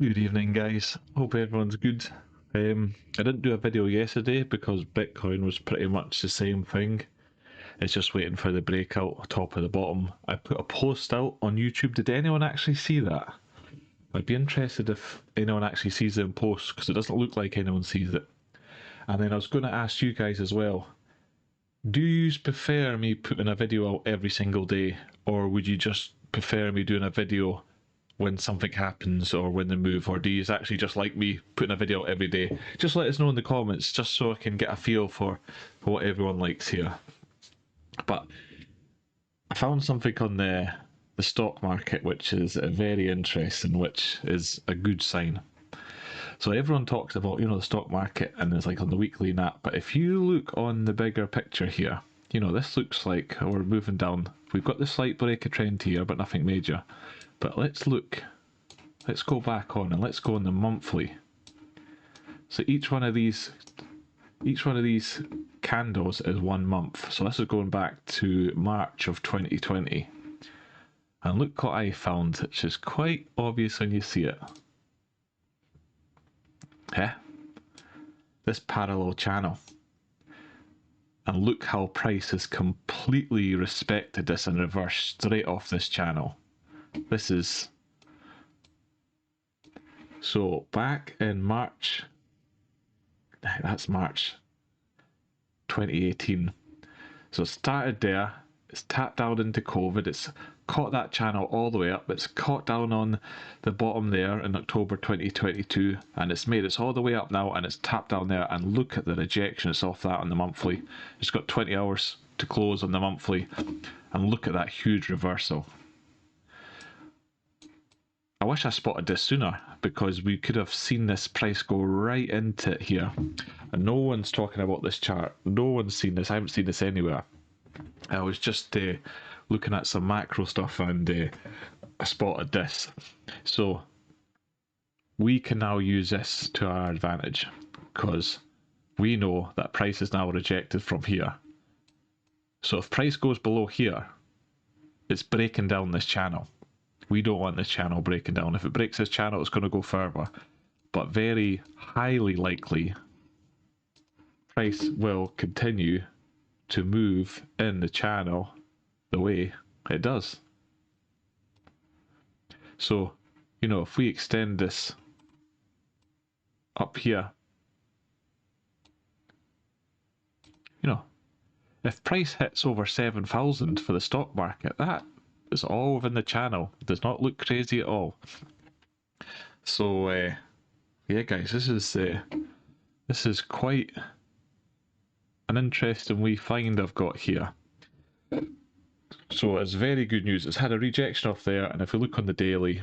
Good evening, guys. Hope everyone's good. I didn't do a video yesterday because Bitcoin was pretty much the same thing. It's just waiting for the breakout, top of the bottom. I put a post out on YouTube. Did anyone actually see that? I'd be interested if anyone actually sees it in post because it doesn't look like anyone sees it. And then I was going to ask you guys as well. Do you prefer me putting a video out every single day, or would you just prefer me doing a video when something happens or when they move, or do you actually just like me putting a video out every day? Just let us know in the comments, just so I can get a feel for what everyone likes here. But I found something on the stock market which is very interesting, which is a good sign. So everyone talks about, the stock market and it's like on the weekly and that, but if you look on the bigger picture here, this looks like we're moving down. We've got the slight break of trend here, but nothing major. But let's go back on and let's go on the monthly. So each one of these candles is 1 month. So this is going back to March of 2020. And look what I found, which is quite obvious when you see it. This parallel channel. And look how price has completely respected this and reversed straight off this channel. This is... So back in March, that's March 2018. So it started there, it's tapped down into COVID, it's caught that channel all the way up, it's caught down on the bottom there in October 2022, and it's made it all the way up now and it's tapped down there, and look at the rejection it's off that on the monthly. It's got 20 hours to close on the monthly, and look at that huge reversal. I wish I spotted this sooner, because we could have seen this price go right into it here. And no one's talking about this chart. No one's seen this. I haven't seen this anywhere. I was just looking at some macro stuff and I spotted this. So we can now use this to our advantage, because we know that price is now rejected from here. So if price goes below here, it's breaking down this channel. We don't want this channel breaking down. If it breaks this channel, it's going to go further. But very highly likely, price will continue to move in the channel the way it does. So, if we extend this up here, if price hits over 7,000 for the stock market, that is all within the channel. It does not look crazy at all. So yeah, guys, this is quite an interesting wee find I've got here. So it's very good news. It's had a rejection off there, and if we look on the daily,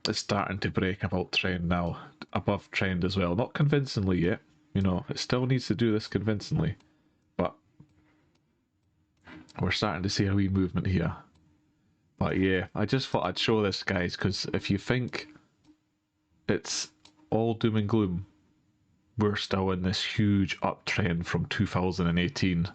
it's starting to break above trend now, above trend as well. Not convincingly yet, it still needs to do this convincingly, but we're starting to see a wee movement here. But yeah, I just thought I'd show this, guys, because if you think it's all doom and gloom, we're still in this huge uptrend from 2018.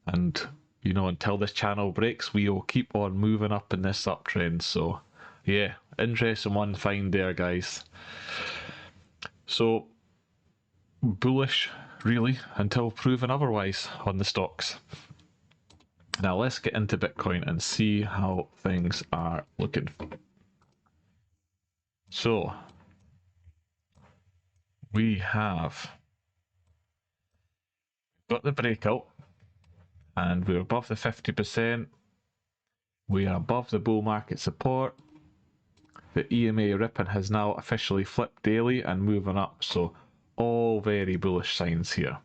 And, until this channel breaks, we will keep on moving up in this uptrend. So, yeah, interesting one find there, guys. So, bullish, really, until proven otherwise on the stocks. Now let's get into Bitcoin and see how things are looking. So we have got the breakout, and we're above the 50%. We are above the bull market support. The EMA ripping has now officially flipped daily and moving up, so all very bullish signs here.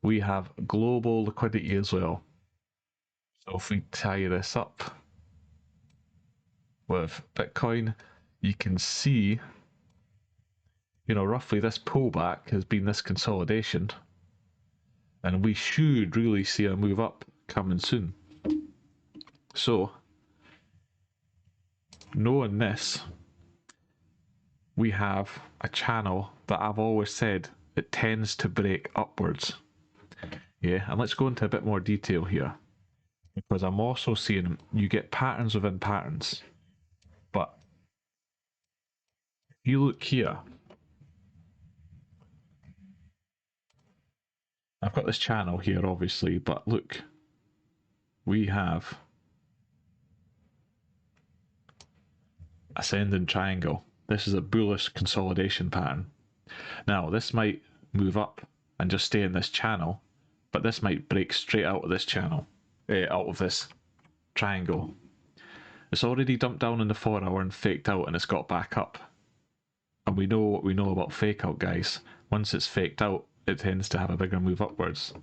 We have global liquidity as well. So if we tie this up with Bitcoin, you can see, roughly this pullback has been this consolidation, and we should really see a move up coming soon. So, knowing this, we have a channel that I've always said it tends to break upwards. Yeah, and let's go into a bit more detail here, because I'm also seeing you get patterns within patterns. But You look here. I've got this channel here, obviously, but look, we have ascending triangle. This is a bullish consolidation pattern. Now, this might move up and just stay in this channel, but this might break straight out of this channel, out of this triangle. It's already dumped down in the 4 hour and faked out, and it's got back up. And we know what we know about fake out, guys. Once it's faked out, it tends to have a bigger move upwards.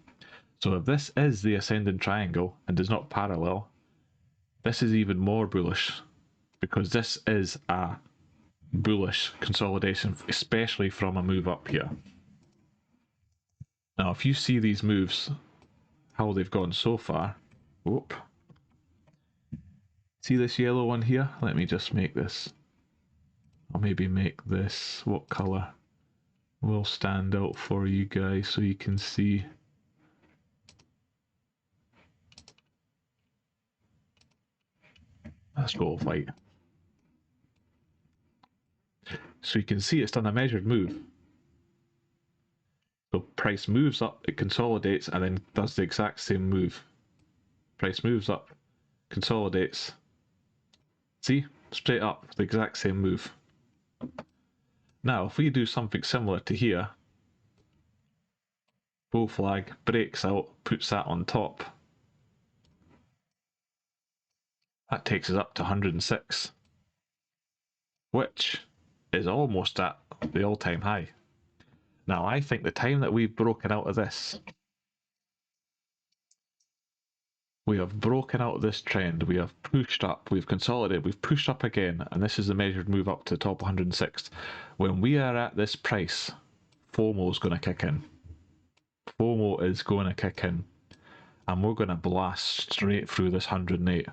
So if this is the ascending triangle and does not parallel, this is even more bullish, because this is a bullish consolidation, especially from a move up here. Now, if you see these moves, how they've gone so far, whoop. See this yellow one here? Let me just make this. I'll maybe make this, what colour will stand out for you guys so you can see. Let's go with white. So you can see it's done a measured move. So price moves up, it consolidates, and then does the exact same move. Price moves up, consolidates. See? Straight up, the exact same move. Now, if we do something similar to here, bull flag, breaks out, puts that on top. That takes us up to 106, which is almost at the all-time high. Now, I think the time that we've broken out of this, we have broken out of this trend, we have pushed up, we've consolidated, we've pushed up again, and this is the measured move up to the top 106. When we are at this price, FOMO is going to kick in. FOMO is going to kick in, and we're going to blast straight through this 108.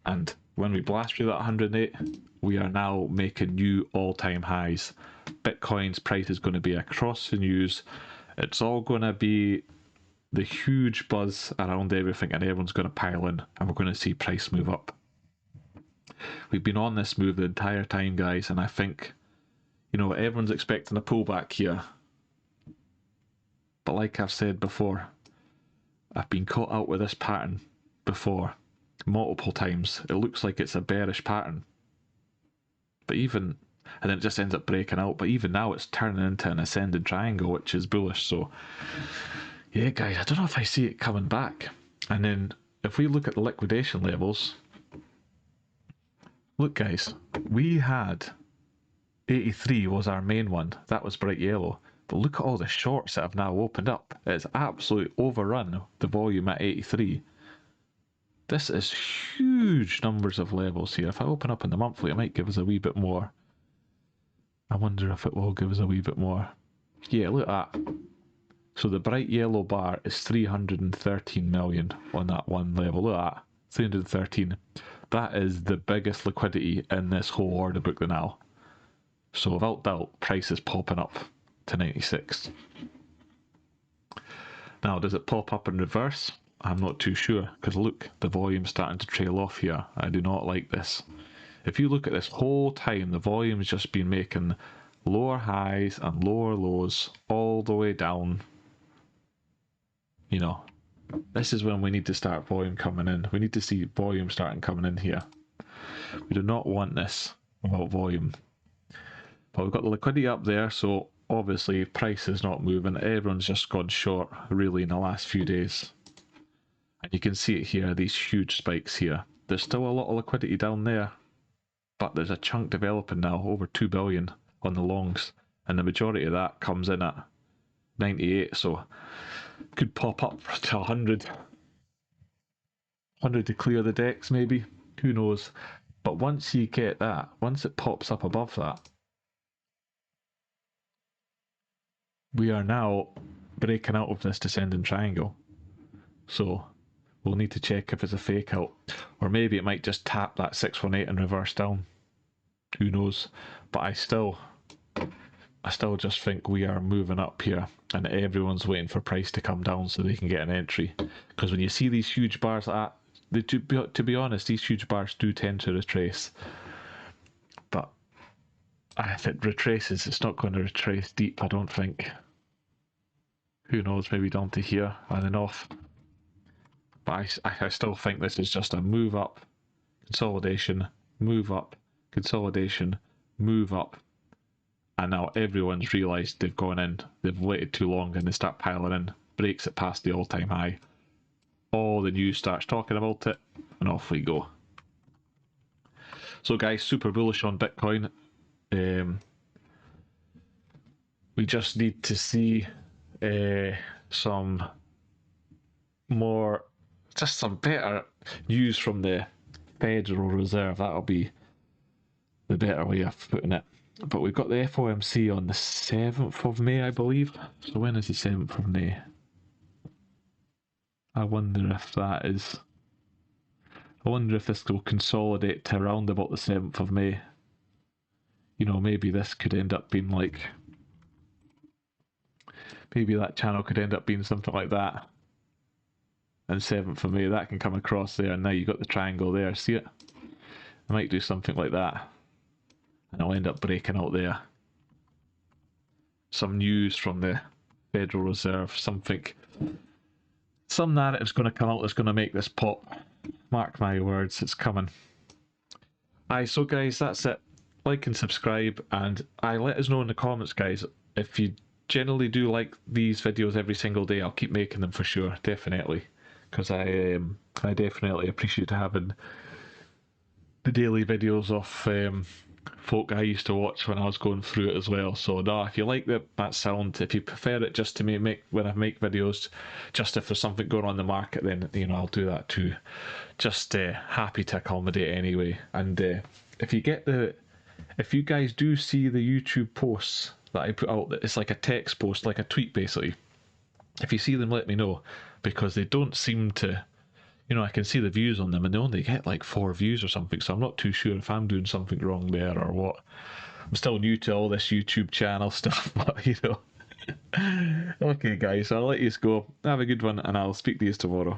And when we blast through that 108, we are now making new all-time highs. Bitcoin's price is going to be across the news. It's all going to be the huge buzz around everything, and everyone's going to pile in, and we're going to see price move up. We've been on this move the entire time, guys, and I think, you know, everyone's expecting a pullback here. But like I've said before, I've been caught out with this pattern before, multiple times. It looks like it's a bearish pattern, but even, and then it just ends up breaking out, but even now it's turning into an ascending triangle, which is bullish. So yeah, guys, I don't know if I see it coming back. And then if we look at the liquidation levels, look guys, we had 83 was our main one, that was bright yellow, but look at all the shorts that have now opened up. It's absolutely overrun the volume at 83. This is huge numbers of levels here. If I open up in the monthly, it might give us a wee bit more. I wonder if it will give us a wee bit more. Yeah, look at that. So the bright yellow bar is 313 million on that one level. Look at that, 313. That is the biggest liquidity in this whole order book now. So without doubt, price is popping up to 96. Now, does it pop up in reverse? I'm not too sure, because look, the volume's starting to trail off here. I do not like this. If you look at this whole time, the volume's just been making lower highs and lower lows all the way down. You know, this is when we need to start volume coming in. We need to see volume starting coming in here. We do not want this without volume. But we've got the liquidity up there, so obviously price is not moving. Everyone's just gone short really in the last few days. And you can see it here, these huge spikes here. There's still a lot of liquidity down there, but there's a chunk developing now, over 2 billion on the longs, and the majority of that comes in at 98, so could pop up to 100. 100 to clear the decks maybe, who knows. But once you get that, once it pops up above that, we are now breaking out of this descending triangle. So we'll need to check if it's a fake out, or maybe it might just tap that 618 and reverse down. Who knows? But I still just think we are moving up here, and everyone's waiting for price to come down so they can get an entry. Because when you see these huge bars like that, to be honest, these huge bars do tend to retrace. But If it retraces, it's not going to retrace deep, I don't think. Who knows, maybe down to here and then off. But I still think this is just a move up, consolidation, move up, consolidation, move up. And now everyone's realised they've gone in, they've waited too long, and they start piling in, breaks it past the all-time high. All the news starts talking about it, and off we go. So guys, super bullish on Bitcoin. We just need to see some more, just some better news from the Federal Reserve. That'll be the better way of putting it. But we've got the FOMC on the 7th of May, I believe. So when is the 7th of May? I wonder if that is... I wonder if this will consolidate to around about the 7th of May. You know, maybe this could end up being like... Maybe that channel could end up being something like that. And 7th of May, that can come across there, and now you've got the triangle there, see it? I might do something like that. And I'll end up breaking out there. Some news from the Federal Reserve, something. Some narrative's going to come out that's going to make this pop. Mark my words, it's coming. Aye, so guys, that's it. Like and subscribe, and let us know in the comments, guys, if you generally do like these videos every single day. I'll keep making them for sure, definitely, because I definitely appreciate having the daily videos of folk I used to watch when I was going through it as well. So no, if you like that sound, if you prefer it just to make when I make videos, just if there's something going on in the market, then you know I'll do that too. Just happy to accommodate anyway. And if you guys do see the YouTube posts that I put out, it's like a text post, like a tweet basically. If you see them, let me know, because they don't seem to, you know, I can see the views on them and they only get like 4 views or something, so I'm not too sure if I'm doing something wrong there or what. I'm still new to all this YouTube channel stuff, but you know. Okay guys, I'll let you go. Have a good one, and I'll speak to you tomorrow.